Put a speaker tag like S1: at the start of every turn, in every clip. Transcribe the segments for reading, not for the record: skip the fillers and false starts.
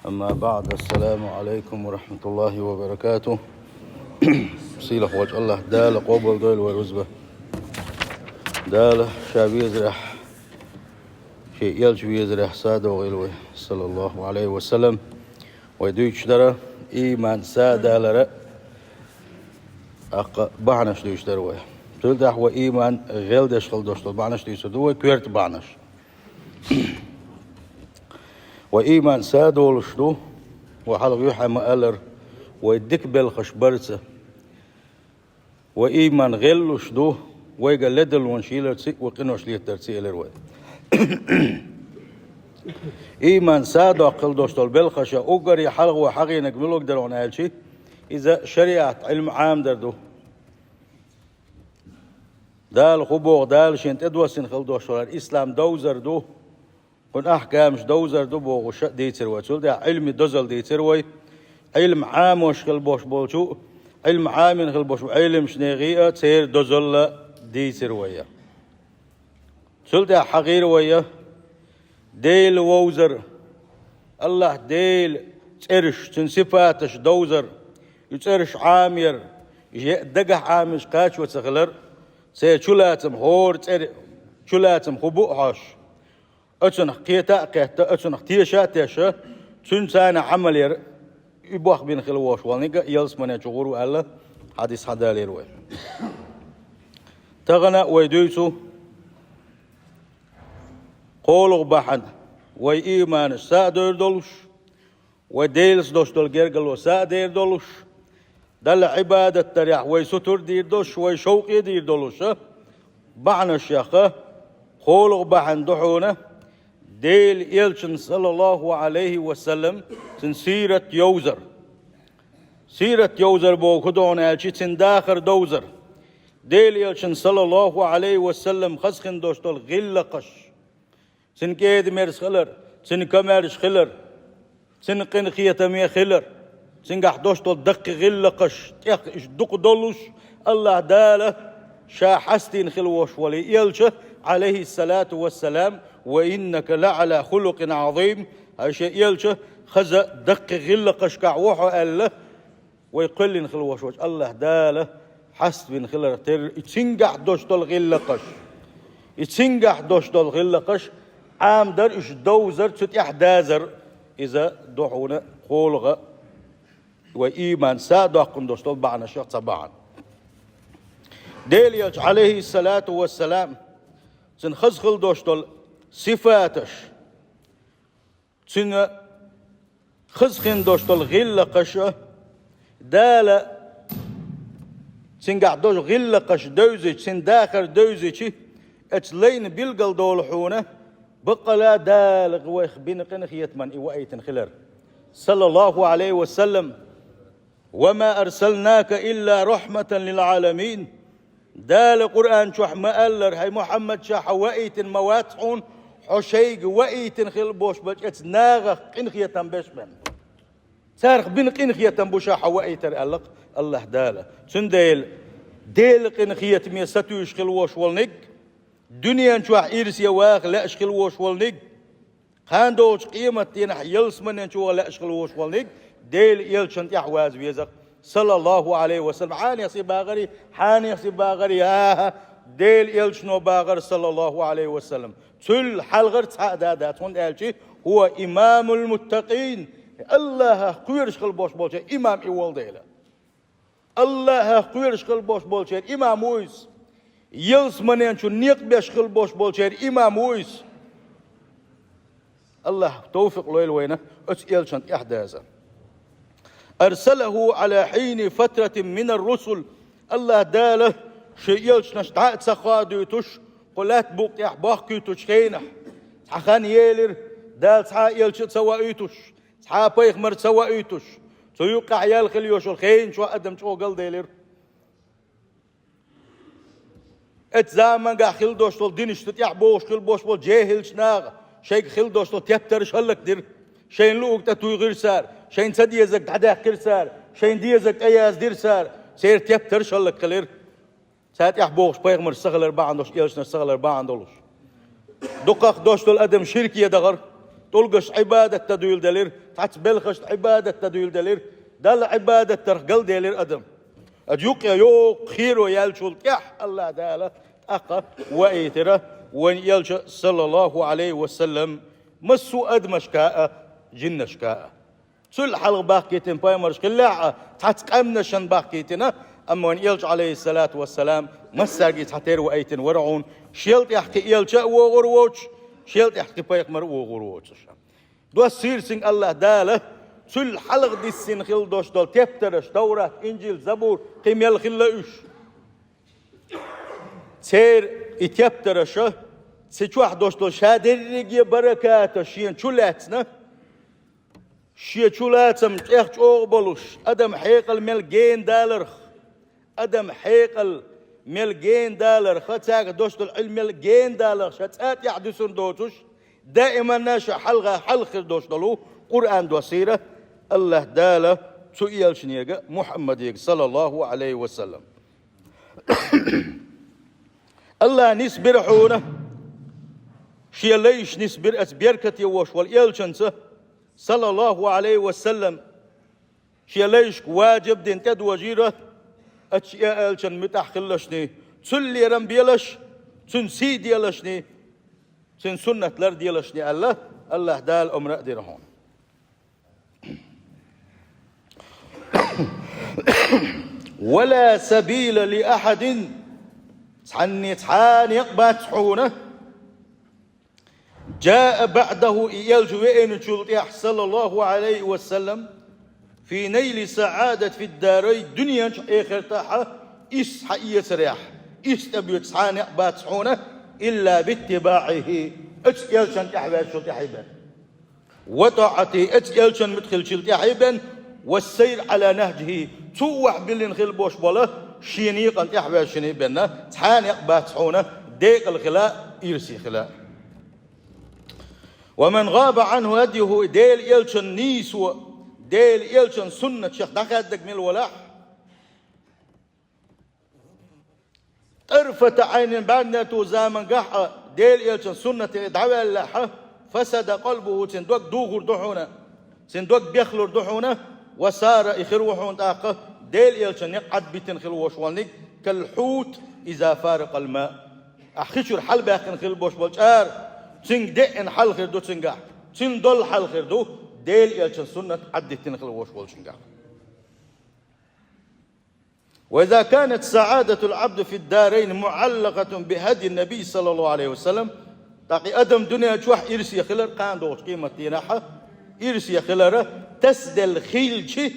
S1: أما بعد، السلام عليكم ورحمة الله وبركاته. سيلة وجه الله دالة قبل دول ورزبة دالة شعبي يزرح شيء يلش يزرح سادة وغيلوه صلى الله عليه وسلم ويدوش درا إيمان سادة لرا بعنش دوش دروه تلدح وإيمان غيلدش خلدوش بعنش دوش دوه كويرت بعنش وإيمان سادة لشدو وحلق يوحى مألر ويدك بالخش برسة وإيمان غيل لشدو ويقال لدل ونشيلر تسي وقنوش ليه ترسي الروي إيمان سادة قل دوشتول بالخش أقري حلق وحقي نقبلو قدرون هالشي إذا شريعة علم عام دردو دال خبوغ دال شنت ادوسن خل دوشتول الإسلام دوزر دو كن أحكامش دوزر دو بوغ ديتر وتول ده علم دوزل ديتر وي علم عام وشخل بوش بولشو علم عام خل بوش علم شنيغية تير دوزل ديتر ويا تول ده حقير ويا ديل ووزر الله ديل ترش تنصفاتش دوزر يترش عامير دقح عامش قاش وتغلر سي شلاتم هور تر شلاتم خبوحش أتنخ قيتا قيتا أتنخ تيشا تيشا تنسان عمل ير يبوخ بين خلوش والنيجا يلس من يجورو الله حديث حدا ليروي تغنى ويدوسو قولوا بحن وإيمان سادر دولش وديلس دوش دول جرجل وسادر دولش دل عبادة تريح ويستر دير دوش ويشوق دير دولش بعنا الشيخة قولوا بحن دحونه ديل يلشن صلى الله عليه وسلم سيرة يوزر سيرة يوزر بو كدون يلشي داخر دوزر ديل يلشن صلى الله عليه وسلم خسخن دوشتول غل قش كيد مرس خلر كمرش خلر قن خيتمي خلر قح دوشتول دق غل قش إش دق دولش الله داله شاحستين خلوش ولي يلشه عليه الصلاة والسلام وإنك لعلى خلق عظيم هالشيء يلشه خزا دق غل قشكع وحو الله ويقل خلوش وش الله داله حسب بن خلر تر يتسنقح دوشتول غل قش يتسنقح دوشتول غل قش عام در إش دوزر تتيح دازر إذا دحونا خولغة وإيمان سادقن دوشتول بعنا شيخ طبعا ديل يلش عليه الصلاة والسلام خزخل دوشتول صفاتش خزخن دوشتول غل قشة دالة قاع دوش غل قش دوزج داخر دوزج اتلين بيلقل دولحونه بقلا دالغ ويخ بينقن خيتمن إوائت خلر صلى الله عليه وسلم وما أرسلناك إلا رحمة للعالمين دال قرآن شح مألر هاي محمد شح وائت مواتحون حشيق وائت خل بوش بجت ناغ قنخية بشمن سارخ بين قنخية بوشاح وائت الألق الله داله سنديل ديل قنخية مية ستوش خلوش والنق دنيا شح إيرس يواخ لا أشخل وش والنق خاندوش قيمة ينح يلس من ينشوه لا أشخل وش والنق ديل يلشنت يحواز بيزق صلى الله عليه وسلم حاني يصيب باغري حاني يصيب باغري ها ديل يلشنو باغر صلى الله عليه وسلم تل حلغر تعدادات هون هو إمام المتقين الله قيرش خل بوش بولشي إمام إيوال ديلا الله قيرش خل بوش بولشي إمام ويس يلس منين شو نيق بيش خل بوش بولشي إمام ويس الله توفق لويل وينه يلشنت إحداثا أرسله على حين فترة من الرسل الله داله شيء يلش نشتعت سخاديتش قلات بوق يحباق كيتش خينح سخان يلر دال سخا يلش تسوائيتش سخا بيخمر تسوائيتش سيوقع يالخل يوش الخين شو أدم شو قل ديلر اتزامن قا خل دوشتول دينش تتيحبوش خل بوش بول جاهلش ناغ شيك خل دوشتول تيبترش هلك دير شين لوق تتوي غير سار شين سديزك دحداح كر سار شين ديزك اياز دير سار سير تيبتر شلك كلير ساعات يحبوش بيغمر سغلر باندوش يلشنا سغلر باندولش دقق دوشتول ادم شركي دغر تلقش عبادة تدويل دلير تعتبلخش عبادة تدويل دلير دل عبادة ترقل دلير أدم أديوك يوق خيرو يالشول كح الله داله أقا وإيتره وإن يلش صلى الله عليه وسلم مسو أدمش كاء جنش كاء سل حلق باقيتين بايمرش كلاعة تتقامنشن باقيتنا أما وإن يلش عليه الصلاة والسلام مساقي تحتير وأيتين ورعون شيلت يحكي يلش وغروش شيلت يحكي بايقمر وغروش دو سيرسين الله داله سل حلق دي السين خل دوش دول تفترش دورة إنجيل زبور قيم يلخل لأش سير اتفترش سيشوح دوش دول شادرقي بركاته شين شلاتنا شي شلاتم تيخ أغبلوش أدم حيقل ملقين دالر أدم حيقل ملقين دالر خطاق دوش دول علم ملقين دالر شتات يحدثون دوتوش دائما ناشا حلقة دوش دولو قرآن دوسيرة الله داله سئل شنيجا محمد صلى الله عليه وسلم الله نسبر حونه شي ليش نسبر أسبيركت يوش والإلشنسة صلى الله عليه وسلم شي ليش واجب دين تد وجيرة أشياء إلشن متحخلشني تسلي رمبيلش تنسي ديلشني تن سنة لر ديلشني الله دال أمرأ ديرهون ولا سبيل لأحد تحاني باتحونه جاء بعده يلجوئين شلطيح صلى الله عليه وسلم في نيل سعادة في الدارين دنيا آخر تاحة إس حقية رياح إس تبيو تحاني باتحونه إلا باتباعه يلشن تحبان شلطيح إبان وطاعته يلشن مدخل شلطيح إبان والسير على نهجه توح باللي خل بوش بوله شينيقا يحبا شيني بنا تحانيق باتحونه ديق الخلاء يرسي خلاء ومن غاب عنه هديه ديل يلشن نيسو ديل يلشن سنة شيخ دخدك من الولاح طرفة عين بعدنا زامن قحة ديل يلشن سنة دعوة اللحة فسد قلبه تندوك دوغر دحونه تندوك بيخلر دحونه وسار إخروحون طاقة ديل يلشن يقعد بيتن خلوش والنك كالحوت إذا فارق الماء أخشر حل باخن خل بوش بولشار تنك دئن حل خير دو تنقع تن دول حل خير دو ديل يلشن سنة عدتن خلوش بولشنقع وإذا كانت سعادة العبد في الدارين معلقة بهدي النبي صلى الله عليه وسلم تاقي أدم دنيا شوح إرسي خلر قان دوش قيمة تيناحة إرسي خلره تسدل خيلشي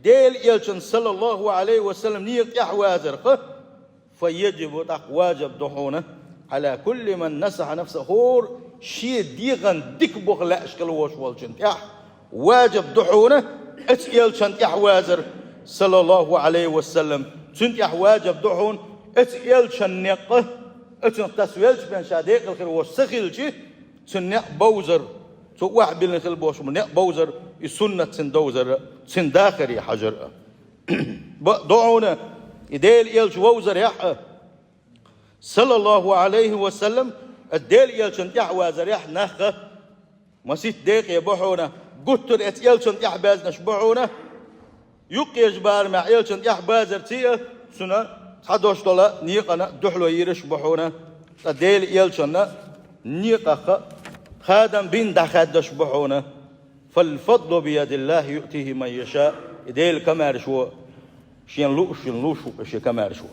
S1: ديل يلشن صلى الله عليه وسلم نيق يحوازر فيجب واجب دحونه على كل من نسح نفسه هور شي ديغن ديك بغلا اشكال وش والشن واجب دحونه ات يلشن يحوازر صلى الله عليه وسلم سنت واجب دحون ات يلشن نقه ات تسويلش بين شاديق الخير وسخيلشي سنق بوزر تو واحد بين الخير بوش من بوزر السنة سندوزر سنداخري حجر دعونا يديل يلش ووزر يح صلى الله عليه وسلم الديل يلشن يحوازر يح نخ مسيت ديق يبحونا قتر ات يلشن يحباز نشبعونا يقي جبار مع يلشن يحبازر تيه سنة حدوش طلا نيقنا دحلو يرش بحونا الديل يلشن نيقخ خادم بين دخدش بحونا فالفضل بيد الله يؤتيه من يشاء إديل كمار شو شين لوش شي كمار شو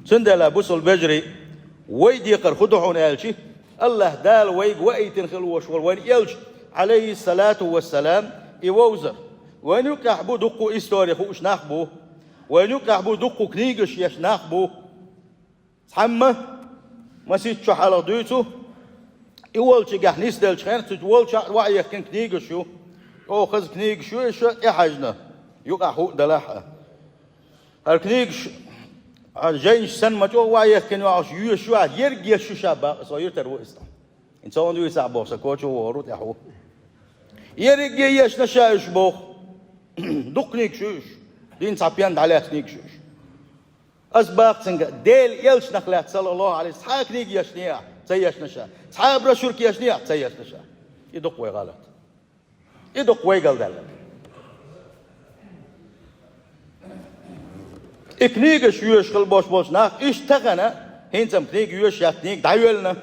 S1: سندلا بوصل بجري ويدي قر خدحون يالشي الله دال ويق وأيتن خلوش وين يلش عليه الصلاة والسلام يوزر وين يكحبو دقو إستوري خوش نخبو وين يكحبو دقو كنيجش يش نخبو حمى مسيت شو حالا دويتو يولش جح نسدل شخير تولش وعي كن كنيج شو أو خز كنيج شو إيش حاجنا يقع هو دلها الكنيج جايش سن ما جو وعي كن وعش يشو يرجع شو شابا صاير تروي إستا إنسان دوي سعبه سكوتشو وروت يحو يرجع يش نشاش بوخ دقنيك شوش دين سابيان عليه كنيج شوش أسباق سنجا ديل يلش نخلات صلى الله عليه وسلم كنيج يشنيا تسيش نشا صحاب رشورك يشنيع تسيش نشا يدق وي غلط يدق وي قال دل إكنيج شويش خل باش ناخ إيش تغنى هين زم كنيج يوش ياتنيج دايولنا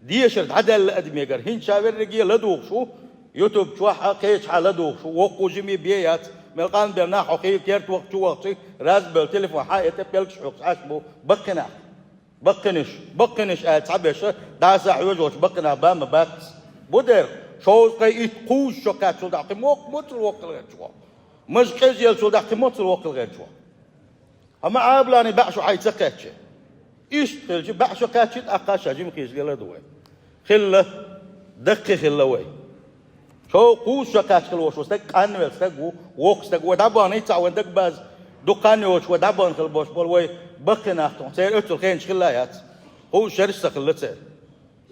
S1: ديشر عدل أدميجر هين شاور رجيا لدوخ شو يوتيوب شو حقيقة على دوخ شو وقو جمي بيات ملقان برنا حقيقة كيرت وقت شو وقت راز بالتليفون حقيقة بيلكش حق عشبو بقنش تعبش داس عوجوش بقنا بام بات بدر شو قي قوش شو كات شو داقي موت الوقت غير شو مش كيجي شو داقي موت الوقت غير شو أما عابلاني بعشو حيتسكتش إيش خلج بعشو كاتشت أقاشة جيم كيش قال دوي خلة دقي خلة وي شو قوش شو كاتش خلوش وستك أنوال ستك ووك ستك ودابان يتعاون دك باز دكان يوش ودابان خلبوش بالوي بقي ناختون سير أتل خين شخلايات هو شرسة خلة سير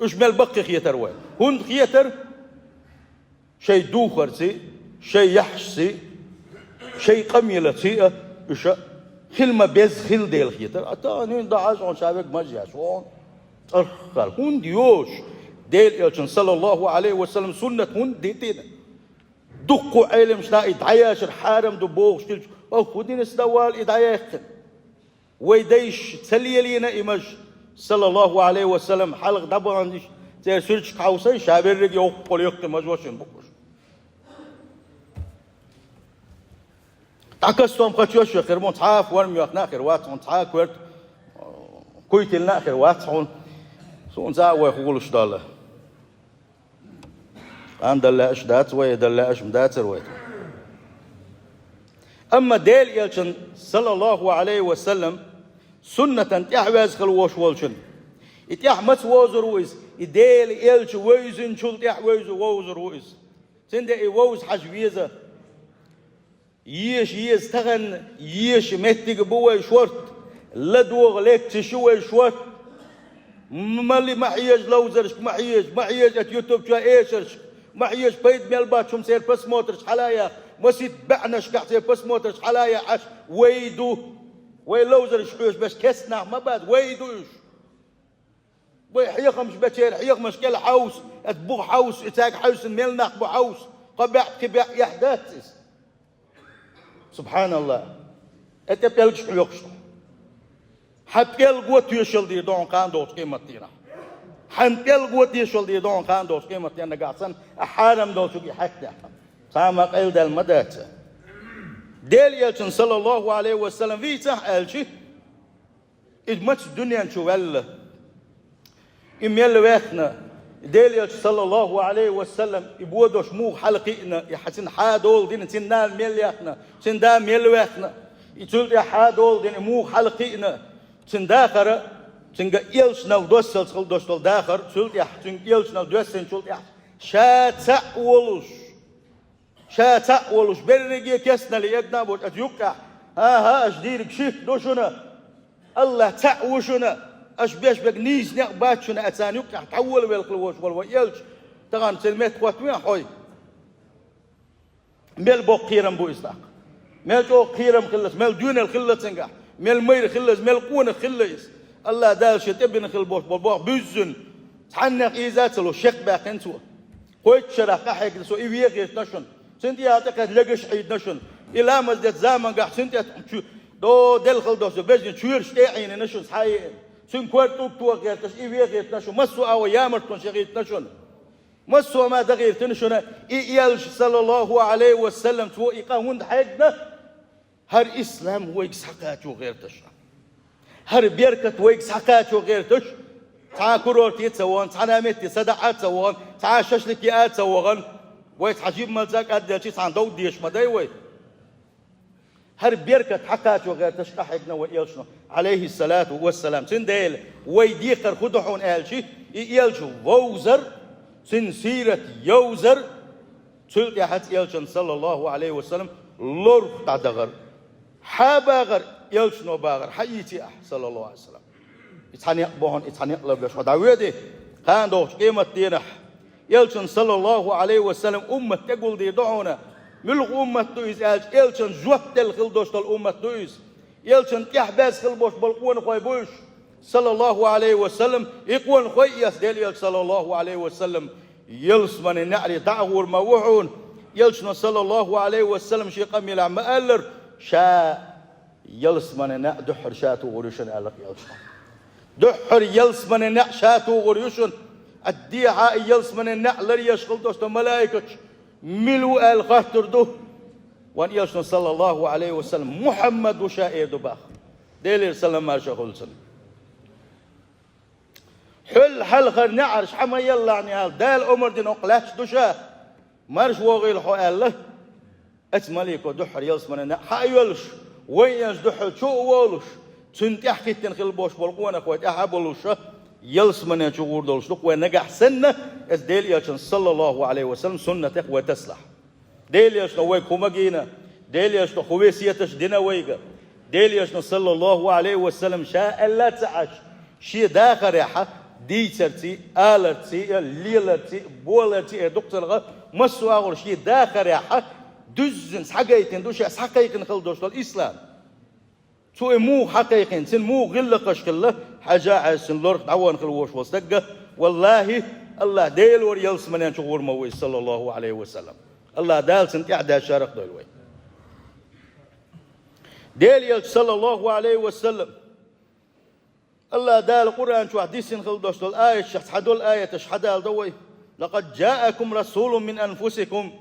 S1: إيش مال بقي خيتر وي هون خيتر شيء دوخر سي شيء يحسي شيء قميلة سي إيش خلما بيز خل ديل خيتر أتانين دعاش عن شابك مجيش وون أرخل هون ديوش ديل إلشن صلى الله عليه وسلم سنة هون ديتين دقوا علم شلا إدعياش الحارم دبوغ شكل خودين استوال إدعياش ويديش تسلي لينا إمج صلى الله عليه وسلم حلق دبر عنديش تير سرش قوسي شابر رجي يقول يقتل مجوشن بقوش تاكستم قتيوش خيرمون تعاف ورم يقنا خير واتون تعاك ورد كويتلنا خير واتون سون زاوي يقولش داله عند الله اشدات ويد الله اشمدات رويت اما ديل يلشن صلى الله عليه وسلم سنة تحوز خلوش والشن يتيح مت ووزر ويز يديل يلش ويزن شل تحوز ووزر ويز سند يوز حجويزه يش تغن يش متك بوي شورت لدوغ ليك تشوي شورت مالي معيش لوزرش معيش ات يوتيوب شو ايشرش معيش بيت ميلبات شو مسير بس موترش حلايا مسيت بعنش قاعد بس موترش حلايا عش ويدو ويلوزرش حوش بس كسنا ما بعد ويدوش ويحيق مش بتشير حيق مش كل حوس اتبوغ حوس اتاك حوس ميلناق بو حوس قبع كبع يحدث سبحان الله أنت بتلقش حيوكش حتى القوة يشل دي دون كان دوت قيمتنا حتى القوة يشل دي دون كان دوت قيمتنا قاعدين أحارم دوت شو حتى سامع قيل ده المدات ديل يلشن صلى الله عليه وسلم في سهل شيء إدمت الدنيا نشوفله إميل ويخنا ديل يلشن صلى الله عليه وسلم يبودش مو حلقينا يحسن حادول دين سنال ميل يخنا سندا ميل ويخنا يتول يا حادول دين مو حلقينا سنداخر سنجا يلشنا ودوسل سل دوسل داخر تول يا سنج يلشنا دوسل تول يا شاتا ولوش برجي كسنا ليجنا بوت أتيوكا ها أجديرك شيء دوشنا الله تعوشنا أشبيش بجنيز نقباتشنا أتانيوك تحول بالقلوش والويلش تغان سلمت قوتوين حوي مل بو قيرم بو إسلاق مل جو قيرم خلص مل دون الخلص نجح مل مير خلص مل قون خلص الله دال شت ابن خلبوش بالبوع بيزن تحنق إيزات لو شق باقين سوا قويت شرق حق سو إيويك نشون سنتي أعتقد لقش عيد نشون إلى مزدت زمان قاع سنتي دو دل خلدوس بيجن شويرش تعين نشون صحيح سن كورتوك توغير تش إيويغير تنشون مسوا أو يامر تنشغير تنشون مسوا ما دغير تنشون إيالش صلى الله عليه وسلم تو إقاهون حقنا هر إسلام ويكس حقاتو غير تشون هر بيركت ويكس حقاتو غير تش تا كرورتي تسوون تا نامتي صدعات تسوون تا ششلكيات تسوون ويتحجيب ملزاك أدلشي تا دو ديش مدايوي هر بيركت حقاتو غير تشقى حقنا وإيالشنا عليه الصلاة والسلام سنديل ويديخر خدحون أهلشي إيالشو ووزر سنسيرة يوزر سلت يا حد إيالشن صلى الله عليه وسلم لور تعدغر حابغر إيالشنو باغر حيتي صلى الله عليه وسلم إتحنيق بوهن إتحنيق لبلش ودعوية كان دوش قيمة دينح إيالشن صلى الله عليه وسلم أمة تقول دي دعونا ملغ أمة دويز إيالشن جوهت الخل دوش الأمة دويز يلشن تحبس خلبوش بالقوان خوي بوش صلى الله عليه وسلم يقول خويس ديل صلى الله عليه وسلم يلس من النعري دعور موحون يلسنا صلى الله عليه وسلم شي قم يلعب مألر شا يلس من النع دحر شاتو غريشن ألق يلسنا دحر يلس من النع شاتو غريشن الديعة يلس من النع لر يشغل دوست ملائكة ملو الخطر دو وان يلسنا صلى الله عليه وسلم محمد وشائر دباخ ديل سلام ما شغلسن حل خر نعرش حما يلا يعني دال عمر دي نقلاش دوشا مارش وغيل حوال له اسماليكو دحر يلس من النع حايلش وين دحر شو ولش تنتي حكيتن خل بوش بلقونا خوات احبلوش يلس من شغور دولش دق ونجح سنه اس ديل يلشن صلى الله عليه وسلم سنه وتسلح ديل يلشن ويك همجينا ديل يلشن خويسيتش دينا ويجا ديل يلشن صلى الله عليه وسلم شاء لا تعش شي داخل ريحه ديترتي آلرتي ليلرتي بولرتي دكتور مسوا أقول شيء داخل ريحه دزن حقيقين دوش حقيقين خل دوش الإسلام سو مو حقيقين سن مو غلة قشكله حاجة عسن لورك عوان خل وش وصدقه والله الله ديل ور يلس من ينشغور موي صلى الله عليه وسلم الله دال سنت إعداد شارق دولوي ديل يلس صلى الله عليه وسلم الله دال القرآن شو حديث خل دوش الآية شحدوا الآية تشحدها دوي لقد جاءكم رسول من أنفسكم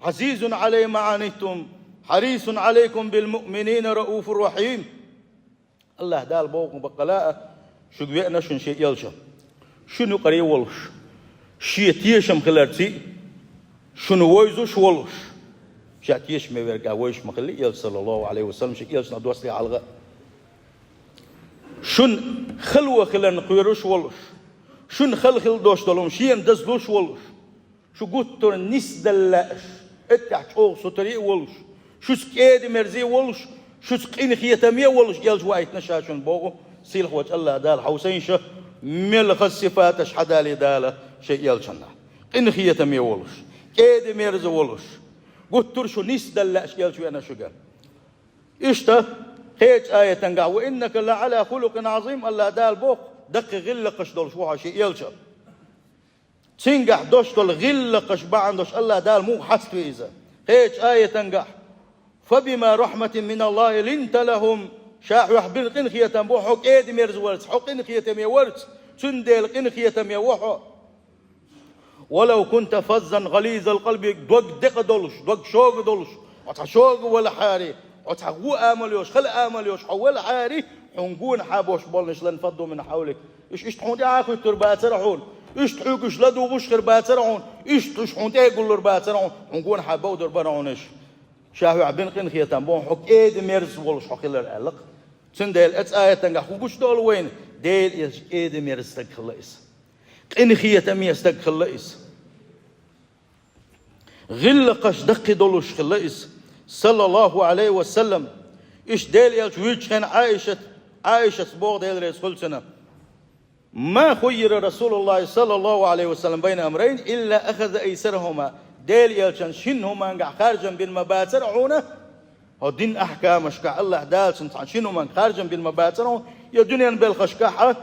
S1: عزيز عليه ما عنتم حريص عليكم بالمؤمنين رؤوف رحيم الله دال بوكم بقلاء شو بيئنا شن شيء يلشم شنو قري ولش شيء تيشم خلرتي شنو ويزوش ولش شيء تيش مبرقا ويش مخلي يل صلى الله عليه وسلم شيء يلش ندوسلي على شن خلوة خلنا قيروش ولش شن خل دوش دلهم شيء ندزلوش ولش شو قطر نس دلاش اتح شوق سطري ولش شو سكيد مرزي ولش شو سقين خيتمية ولش يلج وايت نشاشون بوغو سيلخ وجه الله دال حوسين شه ملخ الصفات اشحدا لي داله شيء يلشنا قين خيتمية ولش كيد مرز ولش قطر شو نس دلاش يلج وانا شو قال اشتا هيج آية تنقع وإنك لعلى خلق عظيم الله دال بوق دق غلقش دول شوها شيء يلشا تنقع دوش دول غلقش بعندوش الله دال مو حسب إذا هيج آية تنقع فبما رحمة من الله لنت لهم شاح يحبل قنخية تنبو حق ايد ميرز ورس حق قنخية تمي ورس تنديل قنخية تمي وحو ولو كنت فظا غليظ القلب دوق دق دولش دوق شوق دولش وطا شوق ولا حاري وطا غو آمليوش خل آمليوش حول حاري حنقون حابوش بولنش لنفضوا من حولك إيش تحون دعاكو التربات سرحون إيش تحوكش لدو بشخر باترعون إيش تشحون تيقول لرباترعون حنقون حابو دربانعونش شاهو عبين قن خيتان بون حق ايد ميرز ولش حق الالق تنديل اتس آية تنقح خوش دول وين ديل ايد ميرز تقخلئيس قن خيتان ميز تقخلئيس غلقش دقي دولش خلئيس صلى الله عليه وسلم ايش ديل يلش ويجخن عائشة بوغ ديل ريس خلصنا ما خير رسول الله صلى الله عليه وسلم بين أمرين إلا أخذ أيسرهما ديل يلشن شنهما انقع خارجا بالمباتر عونه هو دين أحكام اشكع الله دال سنتعن شنهما خارجا بالمباتر يا دنيا بالخشكاحة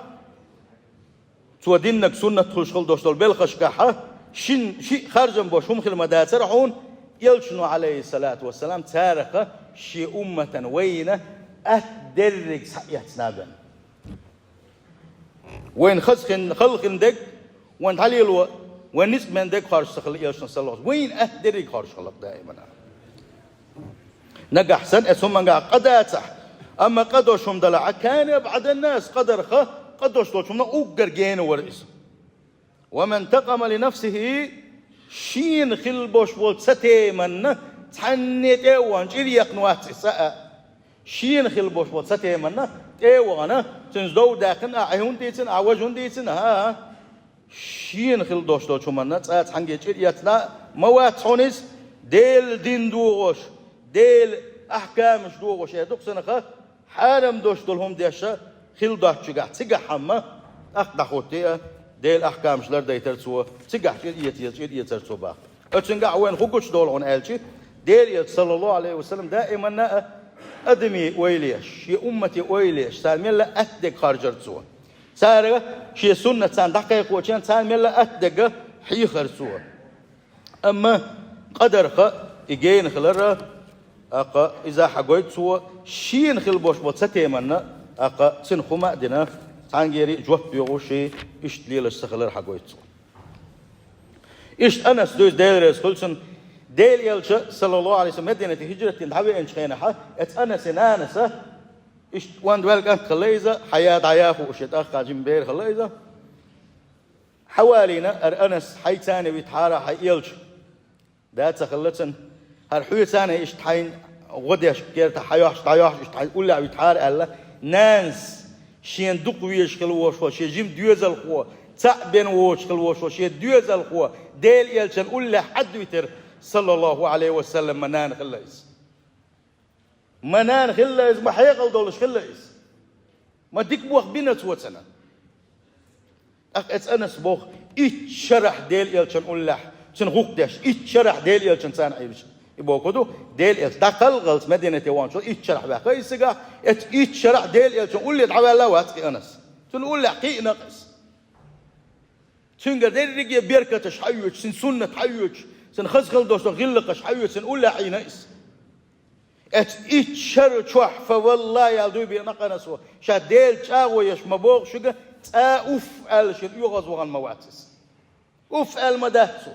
S1: سوى دينك سنة تخشخل دوشتل بالخشكاحة شي خارجا بوش هم خل مداتر عون يلشنو عليه الصلاة والسلام تارخ شي أمة وين أهدرق يحتنابا وين خلق دق وين تعليل وين نسق من دق خارج سخل يلشن صلى الله وين أهدرق خارج خلق دائما نجح سن اسم نجح قداتح أما قدوشهم دلع كان يبعد الناس قدر قدوش دوشهم أوجر جين ورئيس ومن تقم لنفسه شين خل بوش بول ستة من تحنيت وان جري يقنوات ساء شين خل بوش بول ستة من وانا تنزدو داخن أعيون ديتن أعوجون ديتن ها شين خل دوش دوشهم من تسات حنجي جري يتنا موات حونس ديل دين دوغوش ديل أحكام مش دوغوش يدوك سنخ حارم دوش دولهم ديشة خل دوش جقع تجح حما أخدخوتي ديل أحكام شلر ديترسوا تجح يترسوا با أتنقع وين خوكش دولون ألشي ديل صلى الله عليه وسلم دائما أدمي ويليش يا أمتي ويليش سالمين لا أهدك خارجرتسوا سارة شيء سنة سان دقيق وشان سان ملا أتدقى حيخر سوا أما قدر خ إجين خلرا أقا إذا حقويت سوا شين خل بوش بوت ستيمنا أقا سنخما دنا تانجيري جوه بيوشي إشتليل السخلر حقويت سوا إشت أنس دوز ديل رئيس خلصن ديل يلش صلى الله عليه وسلم مدينة هجرة تنحوي إنشخينها إت أنس نانسة إشت وان دوالك أنت خليزة حياة عيافو إشت أخا جنبير خليزة حوالينا أنس حي تاني بيتحارة حي يلش دات خلصن هالحوي تاني إشت حين غديش كيرت حياش تاياش إشت حي أولع بيتحارة ألا نانس شين دق ويش خلوش شين جيم دوزل خوا تعبين وش خلوش شين دوزل خوا ديل يلشن أولع حد ويتر صلى الله عليه وسلم منان خليز منان خليز ما حيقل دولش خليز ما ديك بوخ بينت وتسنا أخ أنس بوخ إتشرح ديل يلشن أولع شن غوقدش إتشرح ديل يلشن سان عيش يبغى كده ديل يلش دخل غلط مدينة وان شو إتشرح بقى كيسجا إتشرح ديل يلشن أولع تعبان لا واتك أنس شن أولع قي نقص شن قدر رجع بيركة شحيوش سن سنة حيوش سن خزخل دوش غلق شحيوش سن أولع عينيس إتشر شوح فوالله يا دوبي نقنسوا شديل شاو يش مبوغ شجع أوف الشر يغز وغن مواتس أوف المدهسو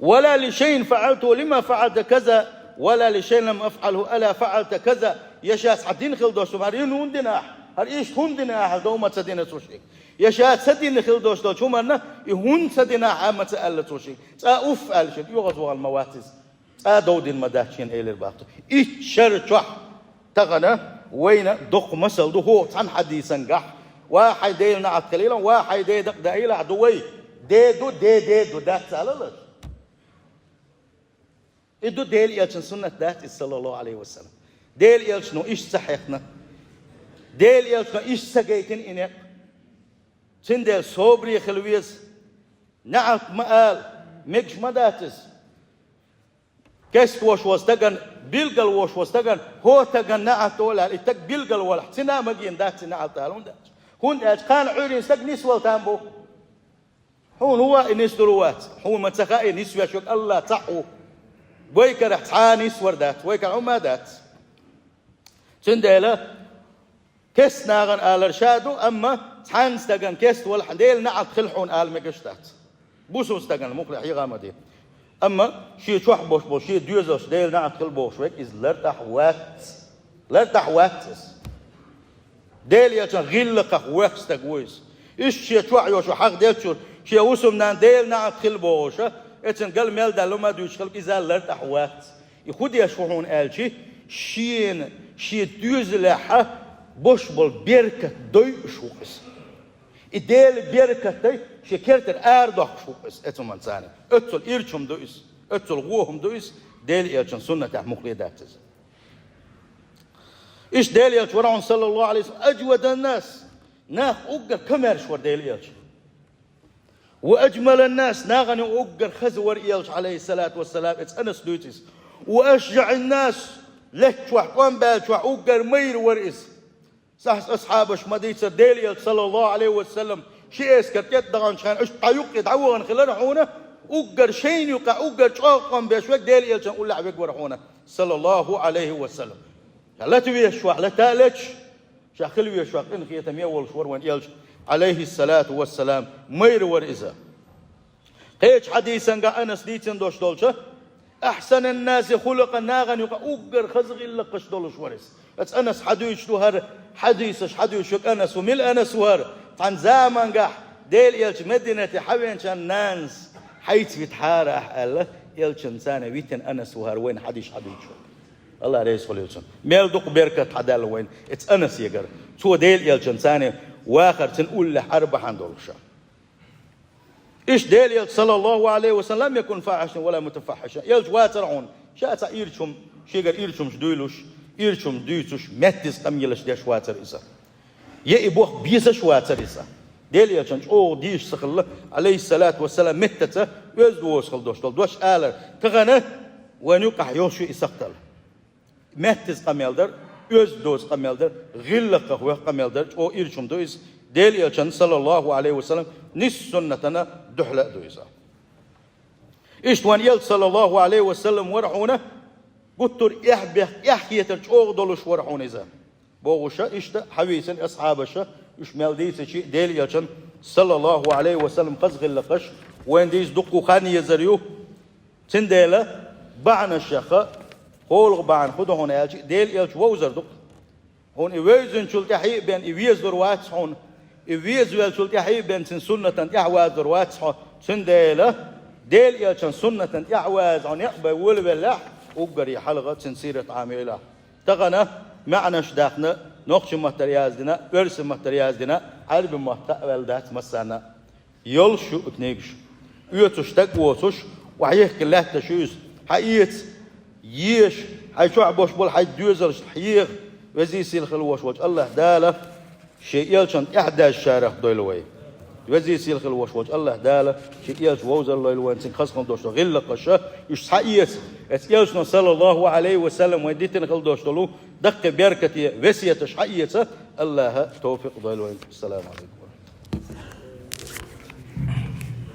S1: ولا لشيء فعلته لما فعلت كذا ولا لشيء لم أفعله ألا فعلت كذا يشاس حدين خل دوش مارين هندنا هر إيش هندنا هل دوما تدين توشيك يشاس سدين خل دوش دوش مرنا يهون سدنا عامة ألا توشيك أوف الشر يغز وغن مواتس دود المدهشين إلى الباقي إتشر شح تغنى وين دق مسل ده هو عن حديثا قح واحد ديل نعت قليلا واحد ديل دق دايل عدوي ديدو ديدو ده سالش إدو ديل يلشن سنة ذات صلى الله عليه وسلم ديل يلشنو إيش صحيحنا ديل يلشنو إيش سجيتين إنك سندل صبري خلويس نعت مقال مش مداتس كيس وش وستجن بيلقى وش وستجن هو تجن نعت ولا التك بيلقى ولا سنا مجين دات سنا تعالون دات هون كان عيرين سج نسوة تامبو هون هو النسدروات هون ما تخاء نسوة شوك الله تعو بويكر حانيس وردات بويكر عمادات سندلا كيس ناغن آل رشادو أما حان استجن كيس ولا حديل نعت خلحون آل مكشتات بوسو استجن مقلع يغامدين أما شيء شوح بوش شيء دوزوش ديل نعت خل بوش ويك إز لرتح وات ديل يجن غلق ويكس تجويز إيش شيء شوح يوش حق ديل شو شيء وسم نان ديل نعت خل بوش إتن قال ميل دلما دوش خلق إذا لرتح وات يخود يشوحون آل شيء دوز لحة بوش بول بيركة دوي شوكس إديل بيركة دوي شكرتر أردخ شوكس إتم منساني أتل إيرشم دويس أتل غوهم دويس ديل إيرشن سنة مقليدات إيش ديل إيرش ورعون صلى الله عليه وسلم أجود الناس ناخ أقر كمرش ور ديل إيرش وأجمل الناس ناغني أقر خزور إيرش عليه الصلاة والسلام إتس أنس دويتس وأشجع الناس لك شوح وانبال شوح أقر مير ورئيس صح أصحابش مديسة ديل إيرش صلى الله عليه وسلم شيء اسكت دغان شان اش طايق يدعوغن خلنا حونه اوغر شين يقع اوغر شوقم بشوك ديل يلشن ولا عبيك ورحونه صلى الله عليه وسلم لا تبي شوح لا تالش شاخل ويا شوق ان خيت ميول شور وين يلش عليه الصلاه والسلام مير ورئزا هيك حديثا قا انس ديتن دوش دولشه احسن الناس خلقا ناغن يقع اوغر خزغ الا قش دولش ورس بس انس حديث هر حديث حديث شك انس ومل انس وهر عن زمان قح ديل يلش مدينة حوين شان نانس حيث بتحارة أحاله يلش إنسان بيتن أنس وهر وين حديش شو الله رئيس خليلشان ميل دوق بيركة حدال وين إتس أنس يقر شو ديل يلش إنسان واخر تنقول له أربع عندولشا إيش ديل يلش صلى الله عليه وسلم لم يكن فاحشا ولا متفحشا يلش واترعون شاتا إيرشم شيقر إيرشم شدويلوش إيرشم دويتوش متس قم يلش ديش واتر إسا يأبوه بيسش واتر إسا ديل يلشان ديش سخل عليه الصلاة والسلام متته ويزدوش خل دوش آلر تغنى ونيقع يوشو إساقتل متس قم يلدر öz dost qameldir, gillaqqa huwa qameldir. O irçum dois del elçan sallallahu aleyhi ve sellem nis sunnatana duhla doisa. İştuan yel sallallahu aleyhi ve sellem warhuna quttur ihkiyeter çok doluş warhuna iza. Boğuşa işte havisen ashabaşa üşmeldiyse ki del elçan sallallahu aleyhi ve sellem qaz gillaqash wendiz duqqu khani yazariyu tindela ba'na shaqa qolq ba'an khudhuna elçi del elç wozarduk hon iwezun chultahi ben iwezdur watshon iwezwel chultahi ben sin sunnatan yahwazdur watshon tindela del elçan sunnatan yahwaz on yaqba wal walah uqbari halqa tinsirat amila taqana ma'na shdaqna noqchi materiyazdina örsi materiyazdina albi muhtaveldat masana yol şu utnegish uyatuştak wotush وحيح كلها تشوز حقيقة يش حيشوع بوش بول حي دوزر حيخ وزي سيل خلوش وجه الله داله شيء يلشن إحدى الشارع دويلوي وزي سيل خلوش وجه الله داله شيء يلش ووزر لويلوي إنسان خصكم دوش غير قشة يش حقيقة يلشن صلى الله عليه وسلم وديتن خل دوش دلو دق بركة وسية حقيقة الله توفيق دويلوي. السلام عليكم.